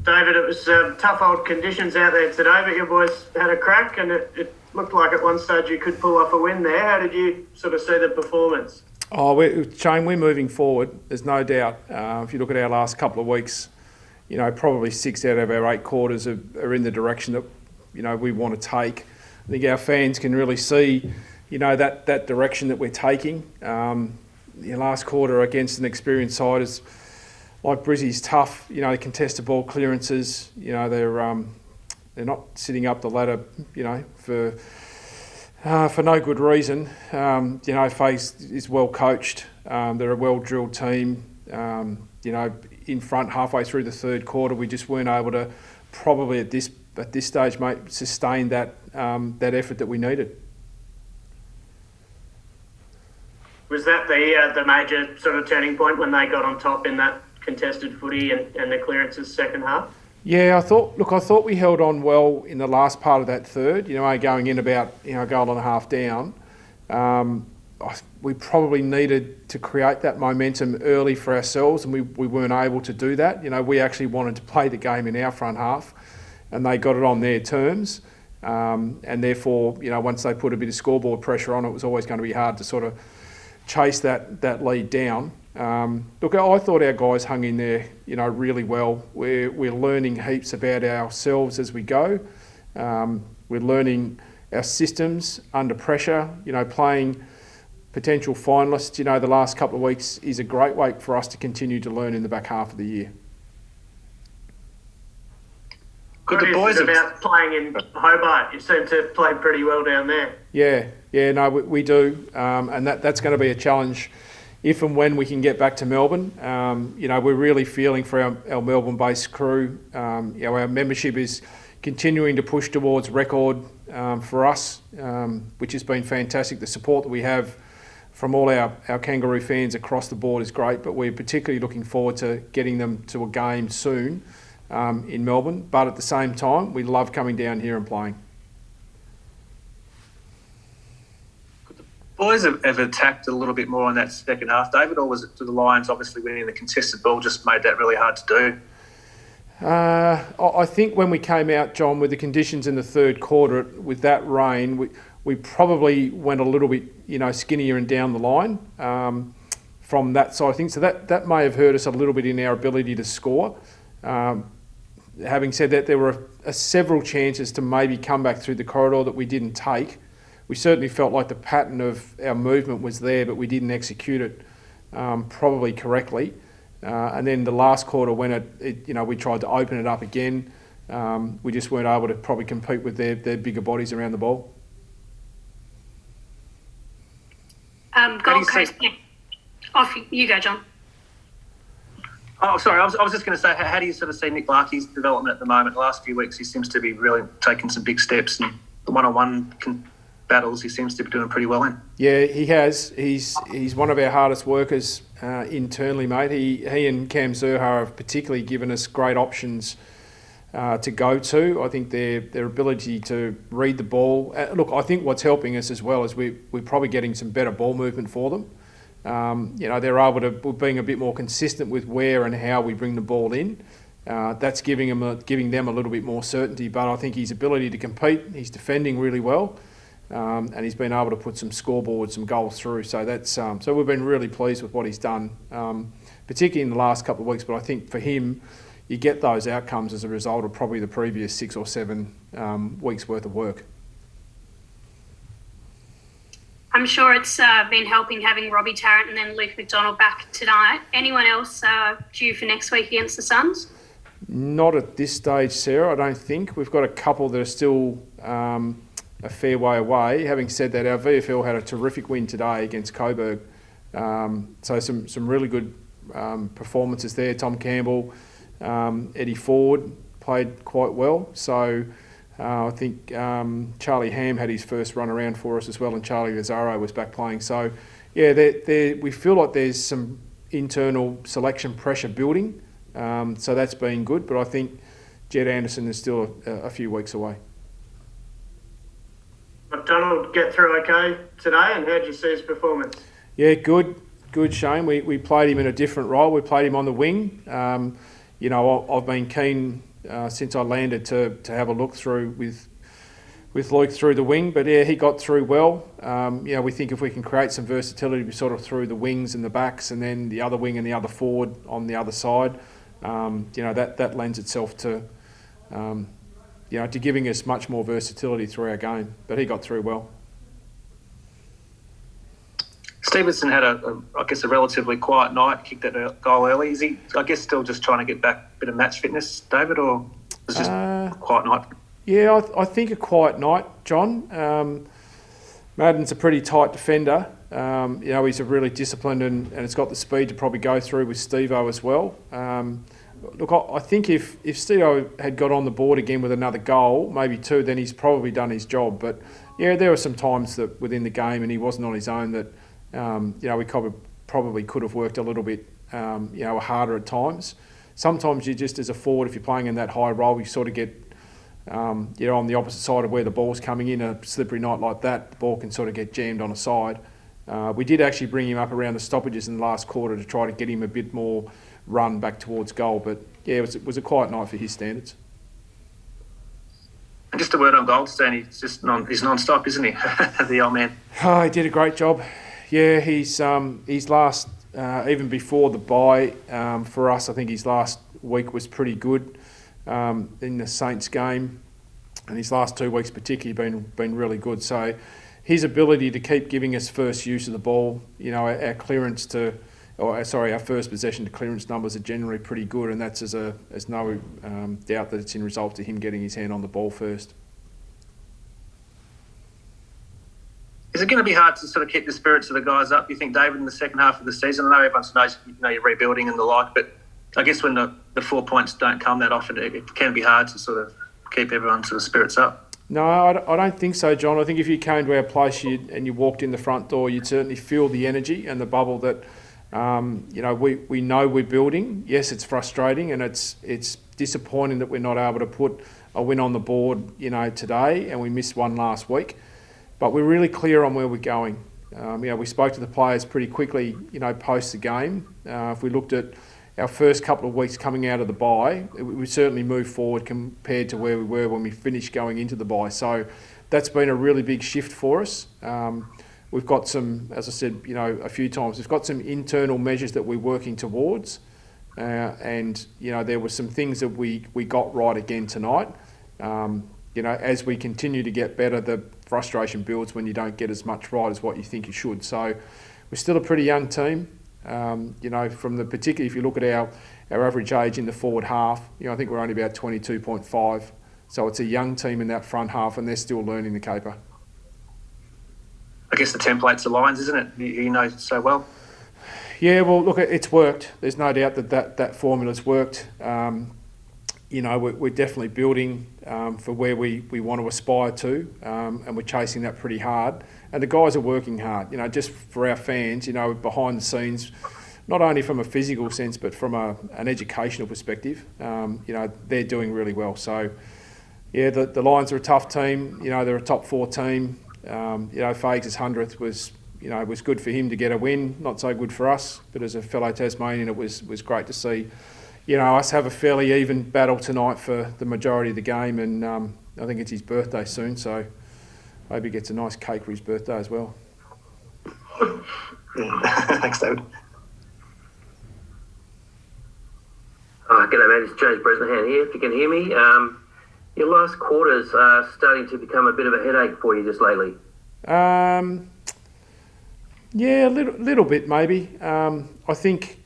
David, it was tough old conditions out there today, but your boys had a crack and it looked like at one stage you could pull off a win there. How did you sort of see the performance? Shane, we're moving forward. There's no doubt. If you look at our last couple of weeks, probably 6 out of our 8 quarters are in the direction that, we want to take. I think our fans can really see, that direction that we're taking. The last quarter against an experienced side is like Brizzy's tough. They contest the ball clearances. They're not sitting up the ladder, for no good reason. Faze is well coached. They're a well drilled team. In front halfway through the third quarter, we just weren't able to probably at this stage, mate, sustain that effort that we needed. Was that the major sort of turning point when they got on top in that contested footy and the clearances second half? Yeah, I thought we held on well in the last part of that third. Going in about a goal and a half down. We probably needed to create that momentum early for ourselves, and we weren't able to do that. We actually wanted to play the game in our front half, and they got it on their terms. And therefore, once they put a bit of scoreboard pressure on, it was always going to be hard to sort of chase that lead down. I thought our guys hung in there, really well. We're learning heaps about ourselves as we go. We're learning our systems under pressure. Playing potential finalists, the last couple of weeks is a great way for us to continue to learn in the back half of the year. Good the boys about playing in Hobart. You seem to play pretty well down there. Yeah, we do, and that's going to be a challenge if and when we can get back to Melbourne. We're really feeling for our Melbourne-based crew. Our membership is continuing to push towards record for us, which has been fantastic. The support that we have from all our Kangaroo fans across the board is great, but we're particularly looking forward to getting them to a game soon in Melbourne. But at the same time, we love coming down here and playing. Boys have attacked a little bit more in that second half, David, or was it to the Lions obviously winning the contested ball just made that really hard to do? I think when we came out, John, with the conditions in the third quarter, with that rain, we probably went a little bit, skinnier and down the line from that side of things. So that may have hurt us a little bit in our ability to score. Having said that, there were several chances to maybe come back through the corridor that we didn't take. We certainly felt like the pattern of our movement was there, but we didn't execute it probably correctly. And then the last quarter, when we tried to open it up again, we just weren't able to probably compete with their bigger bodies around the ball. Gold Coast. Off you go, John. Oh, sorry. I was just going to say, how do you sort of see Nick Larkey's development at the moment? The last few weeks, he seems to be really taking some big steps, and the one-on-one battles he seems to be doing pretty well in. Yeah, he has. He's one of our hardest workers internally, mate. He and Cam Zurha have particularly given us great options to go to. I think their ability to read the ball. Look, I think what's helping us as well is we're probably getting some better ball movement for them. They're able to, we're being a bit more consistent with where and how we bring the ball in. That's giving them a little bit more certainty. But I think his ability to compete, he's defending really well. And he's been able to put some scoreboards, some goals through. So that's so we've been really pleased with what he's done, particularly in the last couple of weeks. But I think for him, you get those outcomes as a result of probably the previous 6 or 7 weeks worth of work. I'm sure it's been helping having Robbie Tarrant and then Luke McDonald back tonight. Anyone else due for next week against the Suns? Not at this stage, Sarah. I don't think. We've got a couple that are still a fair way away. Having said that, our VFL had a terrific win today against Coburg. So some really good performances there. Tom Campbell, Eddie Ford played quite well. So I think Charlie Ham had his first run around for us as well, and Charlie Lazaro was back playing. So yeah, we feel like there's some internal selection pressure building. So that's been good. But I think Jed Anderson is still a few weeks away. McDonald get through okay today, and how did you see his performance? Yeah, good, Shane. We played him in a different role. We played him on the wing. I've been keen since I landed to have a look through with Luke through the wing. But yeah, he got through well. We think if we can create some versatility sort of through the wings and the backs, and then the other wing and the other forward on the other side, that lends itself to to giving us much more versatility through our game. But he got through well. Stevenson had a relatively quiet night, kicked that goal early. Is he, I guess, still just trying to get back a bit of match fitness, David, or was it just a quiet night? Yeah, I think a quiet night, John. Madden's a pretty tight defender. He's a really disciplined and it's got the speed to probably go through with Steve-O as well. Look, I think if Steve-O had got on the board again with another goal, maybe two, then he's probably done his job. But yeah, there were some times that within the game, and he wasn't on his own, that we probably could have worked a little bit harder at times. Sometimes you just, as a forward, if you're playing in that high role, you sort of get on the opposite side of where the ball's coming in. A slippery night like that, the ball can sort of get jammed on a side. We did actually bring him up around the stoppages in the last quarter to try to get him a bit more run back towards goal. But yeah, it was a quiet night for his standards. And just a word on Goldstein, he's non-stop, isn't he? The old man. Oh, he did a great job. Yeah, his last, even before the bye, for us, I think his last week was pretty good in the Saints game, and his last 2 weeks particularly been really good. So his ability to keep giving us first use of the ball, our first possession to clearance numbers are generally pretty good, and that's as no doubt that it's in result to him getting his hand on the ball first. Is it going to be hard to sort of keep the spirits of the guys up, you think, David, in the second half of the season? I know everyone knows you're rebuilding and the like, but I guess when the 4 points don't come that often, it can be hard to sort of keep everyone's sort of spirits up. No, I don't think so, John. I think if you came to our place and you walked in the front door, you'd certainly feel the energy and the bubble that we know we're building. Yes, it's frustrating and it's disappointing that we're not able to put a win on the board, today, and we missed one last week. But we're really clear on where we're going. We spoke to the players pretty quickly, post the game. If we looked at our first couple of weeks coming out of the bye, we certainly moved forward compared to where we were when we finished going into the bye. So that's been a really big shift for us. We've got some, as I said, a few times, we've got some internal measures that we're working towards. And there were some things that we got right again tonight. As we continue to get better, the frustration builds when you don't get as much right as what you think you should. So we're still a pretty young team. Particularly if you look at our average age in the forward half, I think we're only about 22.5. So it's a young team in that front half, and they're still learning the caper. I guess the template's the lines, isn't it? You know so well. Yeah, well, look, it's worked. There's no doubt that formula's worked. We're definitely building for where we want to aspire to, and we're chasing that pretty hard. And the guys are working hard, just for our fans, behind the scenes, not only from a physical sense, but from an educational perspective, they're doing really well. So, yeah, the Lions are a tough team. They're a top 4 team. Fags' 100th was good for him to get a win, not so good for us. But as a fellow Tasmanian, it was great to see us have a fairly even battle tonight for the majority of the game, and I think it's his birthday soon, so I hope he gets a nice cake for his birthday as well. Thanks, David. G'day, mate. It's James Bresnahan here, if you can hear me. Your last quarters are starting to become a bit of a headache for you just lately. Yeah, a little bit maybe. I think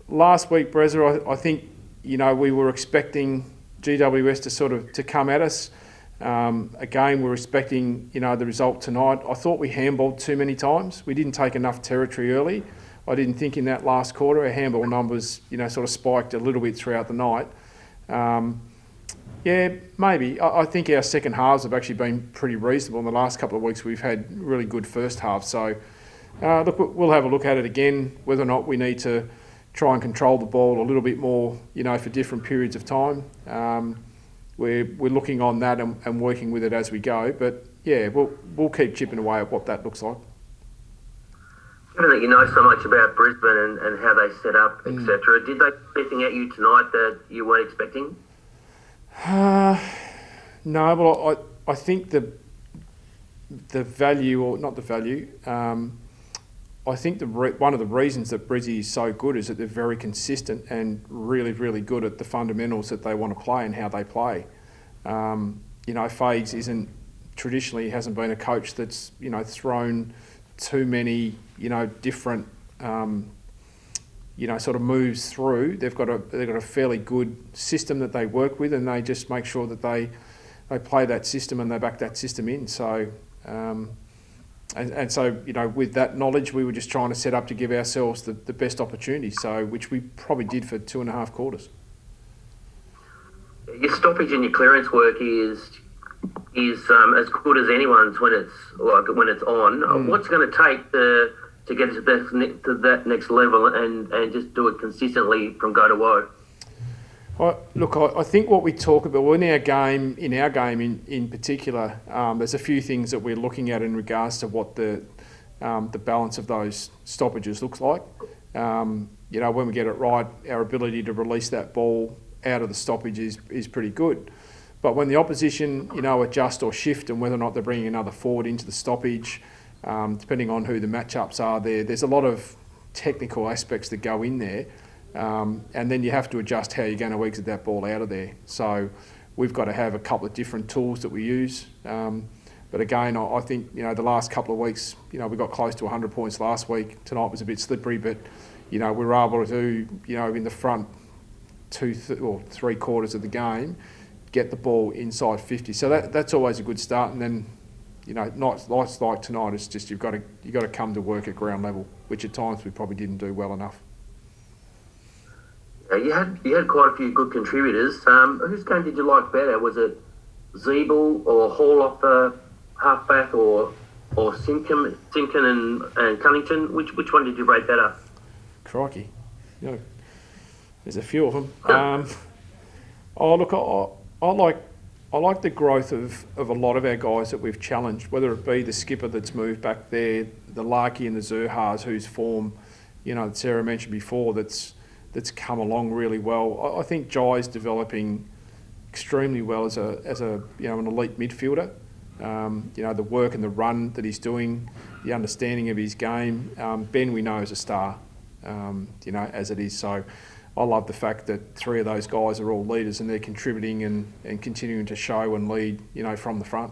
last week, Brezza, I think, we were expecting GWS to come at us. Again, we're expecting, the result tonight. I thought we handballed too many times. We didn't take enough territory early. I didn't think in that last quarter our handball numbers, sort of spiked a little bit throughout the night. Yeah, maybe. I think our second halves have actually been pretty reasonable. In the last couple of weeks, we've had really good first halves. So, look, we'll have a look at it again, whether or not we need to try and control the ball a little bit more, for different periods of time. We're looking on that and working with it as we go. But yeah, we'll keep chipping away at what that looks like. Given that you know so much about Brisbane and how they set up, etc., did they do anything at you tonight that you weren't expecting? No, well, I think the value, or not the value, I think one of the reasons that Brizzy is so good is that they're very consistent and really, really good at the fundamentals that they want to play and how they play. Fags hasn't been a coach that's, thrown too many, different, sort of moves through. They've got a fairly good system that they work with, and they just make sure that they play that system and they back that system in. So, so with that knowledge, we were just trying to set up to give ourselves the best opportunity. So, which we probably did for 2.5 quarters. Your stoppage and your clearance work is as good as anyone's when it's on. What's it going to take to get to that next level and just do it consistently from go to woe? I think what we talk about in our game in particular, there's a few things that we're looking at in regards to what the balance of those stoppages looks like. When we get it right, our ability to release that ball out of the stoppage is pretty good. But when the opposition, adjust or shift, and whether or not they're bringing another forward into the stoppage, depending on who the matchups are there's a lot of technical aspects that go in there. And then you have to adjust how you're going to exit that ball out of there. So we've got to have a couple of different tools that we use. But again, I think, the last couple of weeks, we got close to 100 points last week. Tonight was a bit slippery, but, we were able to, in the front 2 or 3 quarters of the game, get the ball inside 50. So that's always a good start. And then, nights like tonight, it's just you've got to come to work at ground level, which at times we probably didn't do well enough. You had quite a few good contributors. Whose game did you like better? Was it Zeeble or Hall off the halfback, or Simkin and Cunnington? Which one did you rate better? Crikey, there's a few of them. I like the growth of a lot of our guys that we've challenged, whether it be the skipper that's moved back there, the Larky and the Zerhas, whose form, that Sarah mentioned before, that's come along really well. I think Jai's developing extremely well as an elite midfielder. The work and the run that he's doing, the understanding of his game. Ben, we know, is a star, as it is. So I love the fact that 3 of those guys are all leaders and they're contributing and continuing to show and lead, from the front.